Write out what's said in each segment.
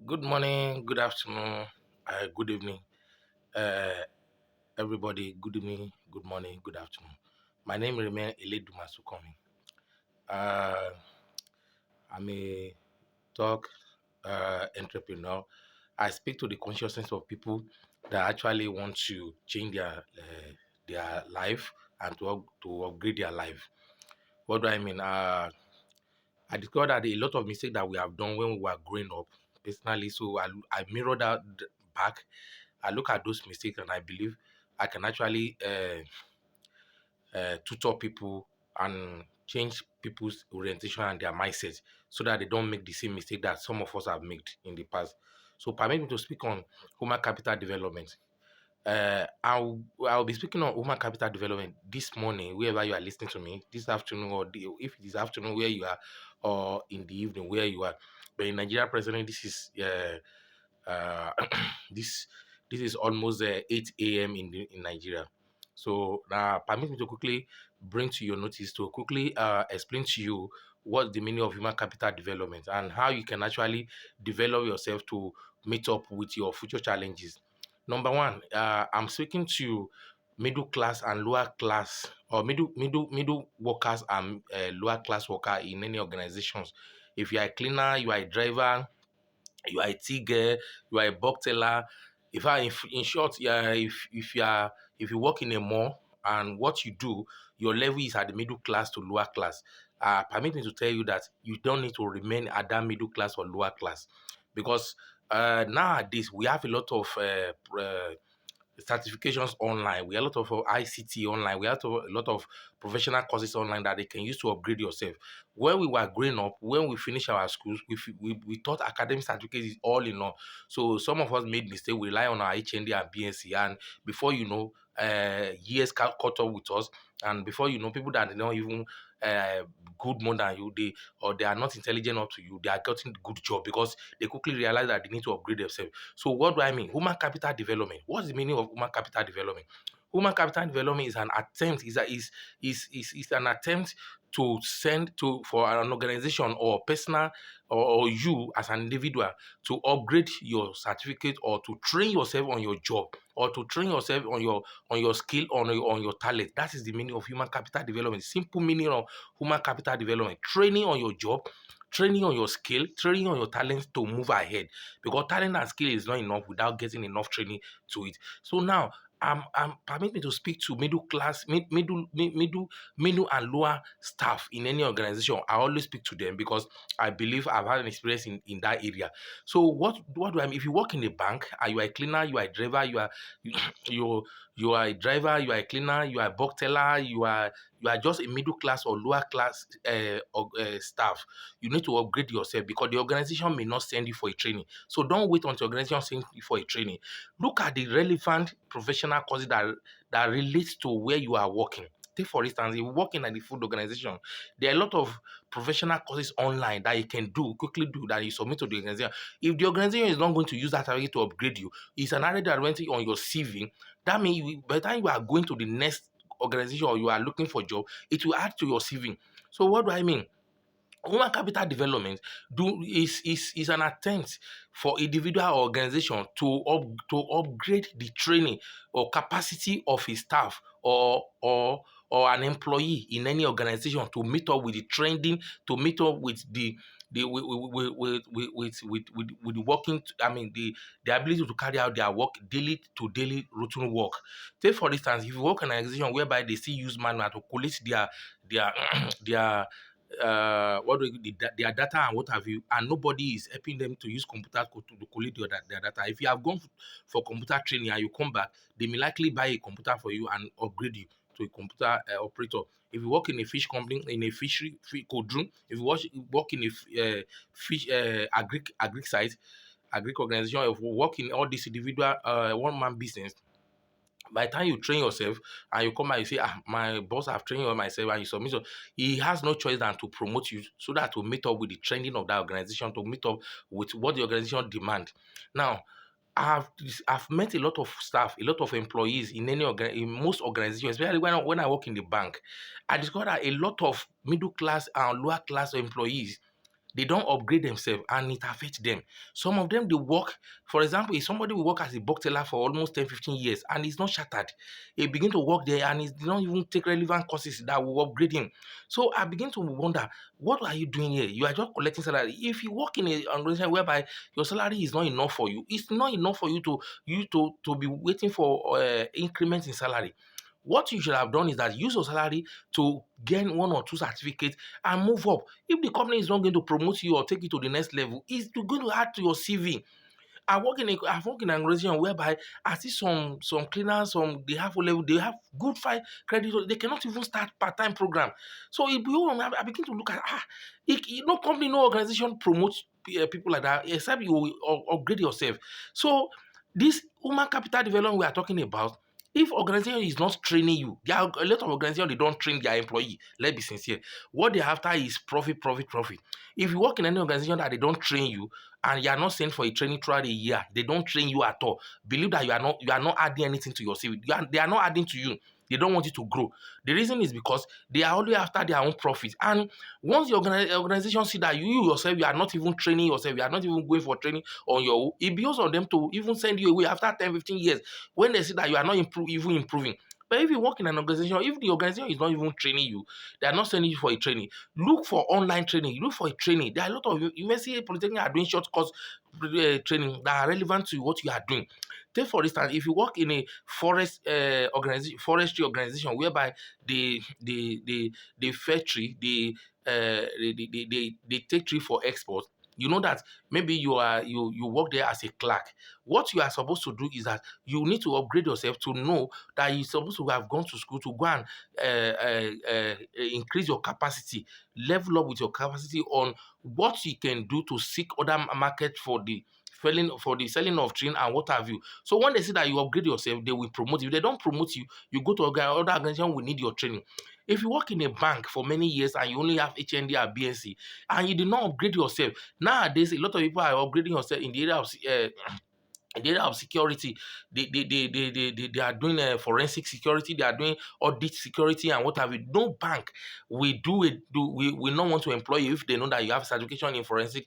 Good morning, good afternoon, good evening, uh, everybody. Good evening, good morning, good afternoon. My name remains Eleduma Sukomi. Uh, I'm a talk entrepreneur. I speak to the consciousness of people that actually want to change their life and to upgrade their life. What do I mean? I discovered that a lot of mistakes that we have done when we were growing up, personally. So I mirrored that back. I look at those mistakes and I believe I can actually tutor people and change people's orientation and their mindset so that they don't make the same mistake that some of us have made in the past. So permit me to speak on human capital development. I'll be speaking on human capital development this morning, wherever you are listening to me, this afternoon, or if it is afternoon where you are, or in the evening where you are. But in Nigeria, presently, this is uh, this this is almost 8 a.m. in Nigeria. So now, permit me to quickly bring to your notice to quickly explain to you what the meaning of human capital development and how you can actually develop yourself to meet up with your future challenges. Number one, I'm speaking to middle class and lower class, or middle workers and lower class worker in any organizations. If you are a cleaner, you are a driver, you are a tigger, you are a bulk teller. In short, yeah, if you work in a mall and what you do, your level is at the middle class to lower class. Permit me to tell you that you don't need to remain at that middle class or lower class, because nowadays we have a lot of certifications online. We have a lot of ICT online. We have a lot of professional courses online that they can use to upgrade yourself. When we were growing up, when we finished our schools, we thought academic certificate is all in all. So some of us made mistake. We rely on our HND and BNC, and before you know, years caught up with us, and before you know, people that are not even uh, good more than you, they are not intelligent up to you, they are getting good job because they quickly realize that they need to upgrade themselves. So what do I mean? Human capital development. What's the meaning of human capital development? Human capital development is an attempt, is an attempt to send to for an organization or personal or you as an individual to upgrade your certificate or to train yourself on your job or to train yourself on your skill on your talent. That is the meaning of human capital development. Simple meaning of human capital development. Training on your job, training on your skill, training on your talents to move ahead, because talent and skill is not enough without getting enough training to it. So now, permit me to speak to middle class, middle and lower staff in any organization. I always speak to them because I believe I've had an experience in that area. So what do I mean? If you work in a bank and you are a cleaner, you are a driver, you you, you are a driver, you are a cleaner, you are a box teller, you are just a middle class or lower class staff. You need to upgrade yourself because the organization may not send you for a training. So don't wait until the organization sends you for a training. Look at the relevant professional courses that relates to where you are working. Take for instance, if you work in the food organization, there are a lot of professional courses online that you can quickly do, that you submit to the organization. If the organization is not going to use that target to upgrade you, it's an added advantage on your CV. That means by the time you are going to the next organization or you are looking for a job, it will add to your CV. So what do I mean? Human capital development is an attempt for individual or organization to upgrade the training or capacity of a staff or an employee in any organization to meet up with the trending, to meet up with the with the working, I mean the ability to carry out their work daily to daily routine work. Take for instance, if you work in an organization whereby they still use manual to collect their their what do you, their data and what have you, and nobody is helping them to use computer to collect their data. If you have gone for computer training and you come back, they may likely buy a computer for you and upgrade you to a computer operator. If you work in a fish company, in a fishery cold room, if you work in a fish agric site, agric organization, if you work in all this individual one man business, by the time you train yourself and you come and you say, my boss have trained you myself, and you submit, so he has no choice than to promote you so that to meet up with the trending of that organization, to meet up with what the organization demand. Now, I've I've met a lot of staff, a lot of employees in in most organizations, especially when I work in the bank. I discovered that a lot of middle class and lower class employees, they don't upgrade themselves and it affects them. Some of them, they work, for example, if somebody will work as a book teller for almost 10, 15 years and he's not shattered, he begin to work there and he don't even take relevant courses that will upgrade him. So I begin to wonder, what are you doing here? You are just collecting salary. If you work in a organization whereby your salary is not enough for you, it's not enough for you to be waiting for increments in salary. What you should have done is that use your salary to gain one or two certificates and move up. If the company is not going to promote you or take you to the next level, it's going to add to your CV. I've worked in an organization whereby I see some cleaners, some they have O level, they have good five credit, they cannot even start part-time program. So I begin to look at no company, no organization promotes people like that except you upgrade yourself. So this human capital development we are talking about, if organization is not training you, there are a lot of organizations they don't train their employee. Let's be sincere. What they after is profit, profit, profit. If you work in any organization that they don't train you, and you are not sent for a training throughout the year, they don't train you at all. Believe that you are not adding anything to your CV. They are not adding to you. They don't want you to grow. The reason is because they are only after their own profit. And once the organization see that you yourself, you are not even training yourself, you are not even going for training on your own, it behoves on them to even send you away after 10, 15 years when they see that you are not even improving. But if you work in an organization, if the organization is not even training you, they are not sending you for a training. Look for online training. Look for a training. There are a lot of university polytechnic are doing short course training that are relevant to what you are doing. Take for instance, if you work in a forestry organization whereby they fetch tree, they take tree for export. You know that maybe you work there as a clerk. What you are supposed to do is that you need to upgrade yourself to know that you're supposed to have gone to school to go and increase your capacity, level up with your capacity on what you can do to seek other market for the selling of train and what have you. So when they see that you upgrade yourself, they will promote you. If they don't promote you, you go to other organization will need your training. If you work in a bank for many years and you only have HND or BNC and you did not upgrade yourself, nowadays a lot of people are upgrading yourself in the area of security. They are doing forensic security, they are doing audit security and what have you. No bank we not want to employ you if they know that you have certification in forensic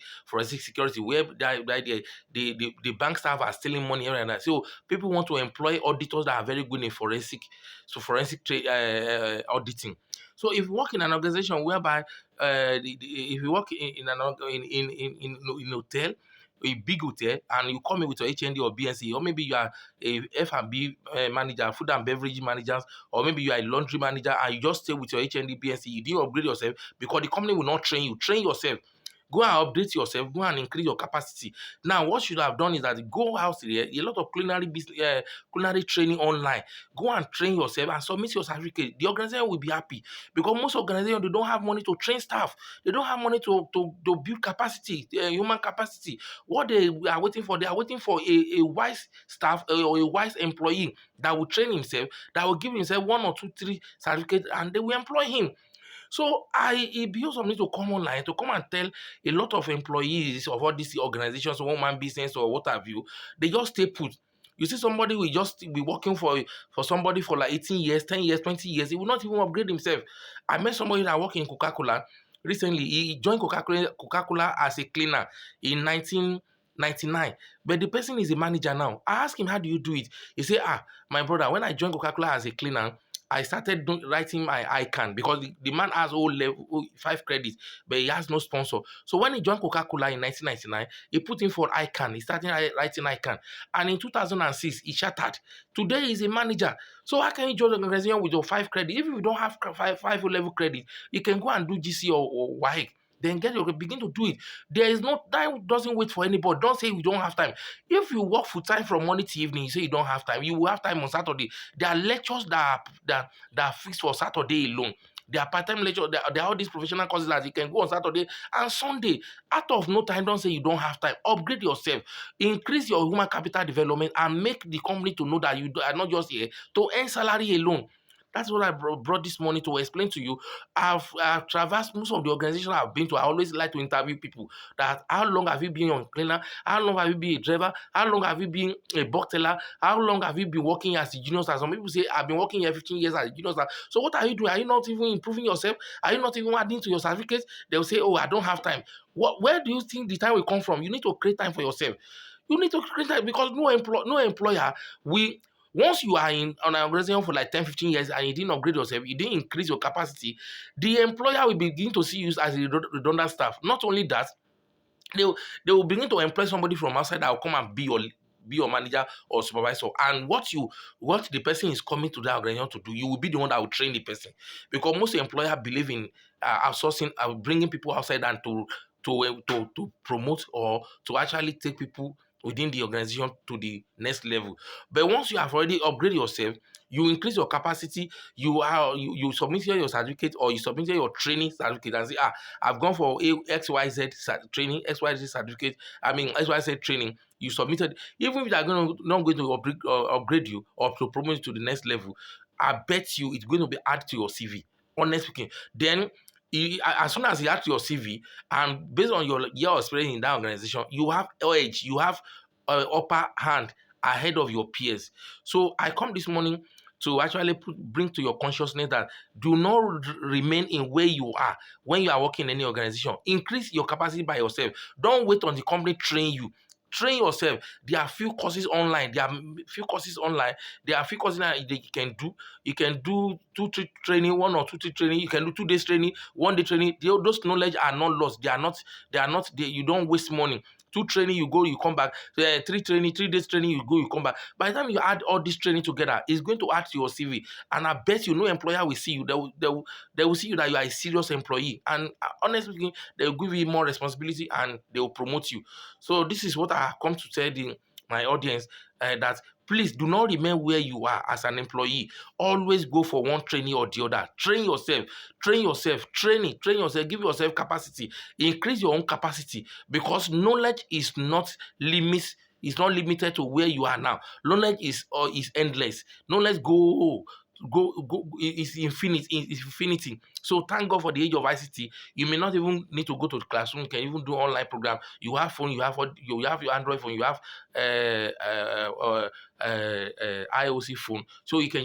security, where the bank staff are stealing money here and there. So people want to employ auditors that are very good in auditing. So if you work in an organization whereby if you work in an in hotel, a big hotel, and you come in with your HND or BNC, or maybe you are a F&B manager, food and beverage managers, or maybe you are a laundry manager and you just stay with your HND, BNC, you didn't upgrade yourself because the company will not train you. Train yourself. Go and update yourself. Go and increase your capacity. Now, what you should have done is that go out there, a lot of culinary business, culinary training online. Go and train yourself and submit your certificate. The organization will be happy because most organizations, they don't have money to train staff. They don't have money to build capacity, human capacity. What they are waiting for, they are waiting for a wise staff or a wise employee that will train himself, that will give himself one or two, three certificates, and they will employ him. So it behoves on me to come online to come and tell a lot of employees of all these organizations, one man business or what have you, they just stay put. You see somebody will just be working for somebody for like 18 years, 10 years, 20 years. He will not even upgrade himself. I met somebody that work in Coca-Cola recently. He joined Coca-Cola as a cleaner in 1999. But the person is a manager now. I asked him, how do you do it? He said, my brother, when I joined Coca-Cola as a cleaner, I started writing my ICANN because the man has all level 5 credits, but he has no sponsor. So when he joined Coca-Cola in 1999, he put in for ICANN. He started writing ICANN. And in 2006, he shattered. Today, he's a manager. So how can you join the organization with your 5 credit? If you don't have five level credit, you can go and do GC or WAEC. Then begin to do it. There is no time, doesn't wait for anybody. Don't say you don't have time. If you work full time from morning to evening, you say you don't have time. You will have time on Saturday. There are lectures that are fixed for Saturday alone. There are part-time lectures. There are all these professional courses that you can go on Saturday and Sunday. Out of no time, don't say you don't have time. Upgrade yourself. Increase your human capital development and make the company to know that you are not just here to earn salary alone. That's what I brought this morning to explain to you. I've traversed most of the organizations I've been to. I always like to interview people that how long have you been on cleaner? How long have you been a driver? How long have you been a book teller? How long have you been working as a junior star? Some people say I've been working here 15 years as a junior star. So what are you doing? Are you not even improving yourself? Are you not even adding to your certificates? They'll say, oh, I don't have time. Where do you think the time will come from? You need to create time for yourself. You need to create time because no employer we once you are in on an organization for like 10, 15 years and you didn't upgrade yourself, you didn't increase your capacity, the employer will begin to see you as a redundant staff. Not only that, they will, they will begin to employ somebody from outside that will come and be your manager or supervisor. And what the person is coming to that organization to do, you will be the one that will train the person. Because most employer believe in outsourcing, bringing people outside and to promote or to actually take people within the organization to the next level. But once you have already upgraded yourself, you increase your capacity, you submitted your certificate or you submitted your training certificate and say, I've gone for XYZ training, XYZ certificate, I mean XYZ training. You submitted, even if they're not going to upgrade you or to promote you to the next level, I bet you it's going to be added to your CV. Honest speaking. Then as soon as you add to your CV and based on your year of experience in that organization, you have edge, you have upper hand ahead of your peers. So I come this morning to actually bring to your consciousness that do not remain in where you are when you are working in any organization. Increase your capacity by yourself. Don't wait on the company train you. Train yourself. There are few courses online. There are few courses online. There are few courses that you can do. You can do 2-3 training, 1 or 2-3 training. You can do 2 days training, 1 day training. Those knowledge are not lost. They are not. They are not. You don't waste money. 2 training, you go, you come back. 3 training, 3 days training, you go, you come back. By the time you add all this training together, it's going to add to your CV. And I bet you no employer will see you. They will see you that you are a serious employee. And honestly, they will give you more responsibility and they will promote you. So this is what I have come to tell my audience that please do not remain where you are as an employee. Always go for one training or the other. Train yourself, train yourself, give yourself capacity, increase your own capacity because knowledge is not limited to where you are now. Knowledge is endless. Knowledge is infinity. So thank God for the age of ICT. You may not even need to go to the classroom. You can even do online program. You have phone. You have your Android phone. You have IOC phone. So you can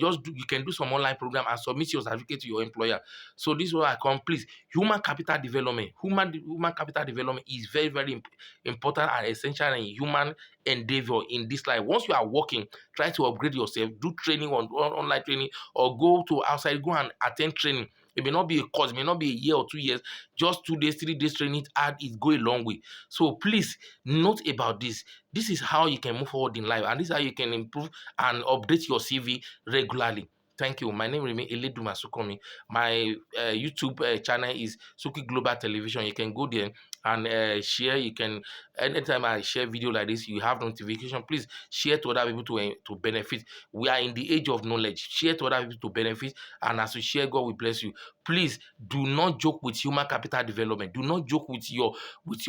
do some online program and submit your certificate to your employer. So this is what I come. Please, human capital development. Human capital development is very very important and essential in human endeavor in this life. Once you are working, try to upgrade yourself. Do training on online training or go to outside, go and attend training. It may not be a course, it may not be a year or 2 years, just 2 days, 3 days training, it go a long way. So please note about this. This is how you can move forward in life, and this is how you can improve and update your CV regularly. Thank you. My name remains Eleduma Sukomi. My YouTube channel is Suki Global Television. You can go there and share. You can anytime I share video like this, you have notification. Please share to other people to benefit. We are in the age of knowledge. Share to other people to benefit, and as you share, God will bless you. Please do not joke with human capital development. Do not joke with with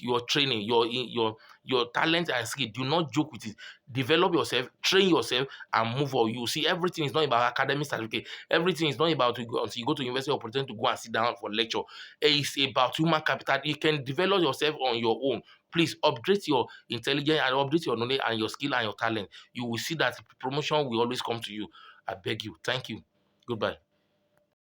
your training, your talent and skill. Do not joke with it. Develop yourself, train yourself, and move on. You see, everything is not about academic certificate. Everything is not about until you go to university or pretend to go and sit down for lecture. It's about human capital. You can develop yourself on your own. Please upgrade your intelligence and upgrade your knowledge and your skill and your talent. You will see that promotion will always come to you. I beg you. Thank you. Goodbye.